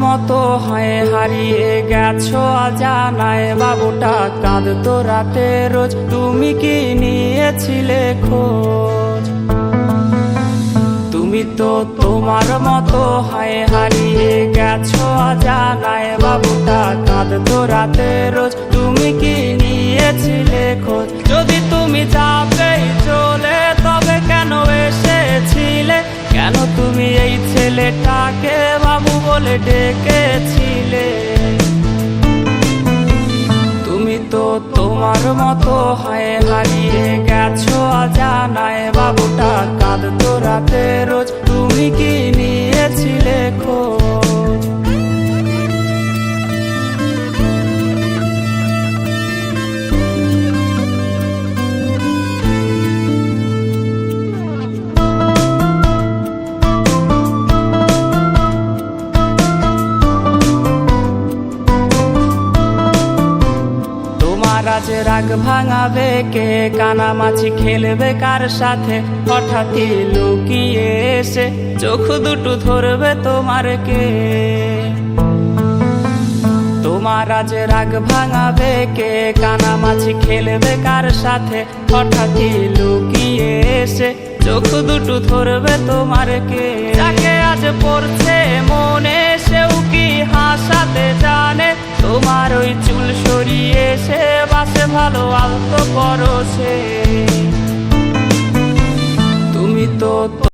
মতো হয়ে হারিয়ে গেছো অজানায়। বাবুটা কাঁদতো রাতে রোজ, তুমি কি নিয়েছিলে খোঁজ? তুমি তো তোমার মতো হয়ে হারিয়ে গেছো অজানায়। বাবুটা কাঁদতো রাতে রোজ, তুমি কি নিয়েছিলে খোঁজ? যদি তুমি যাবেই চলে, তবে কেন এসেছিলে? কেন তুমি এই ছেলেটাকে বাবু বলে ডেকেছিলে? তুমি তো তোমার মতো হয়ে হারিয়ে গেছো অজানায়। বাবুটা কাঁদতো রাতে রোজ, তুমি কি নিয়েছিলে খোঁজ? আজ রাগ ভাঙাবে কে? কানামাছি খেলবে কার সাথে? হঠাৎই লুকিয়ে এসে চোখ দুটো ধরবে তোমার কে? তোমার আজ রাগ ভাঙাবে কে? কানামাছি খেলবে কার সাথে? হঠাৎই লুকিয়ে এসে চোখ দুটো ধরবে তোমার কে? যাকে আজ পড়ছে মনে, সেও কি হাসাতে জানে? তোমার ওই চুল সরিয়ে সে বাসে ভালো আলতো পরশে। তুমি তো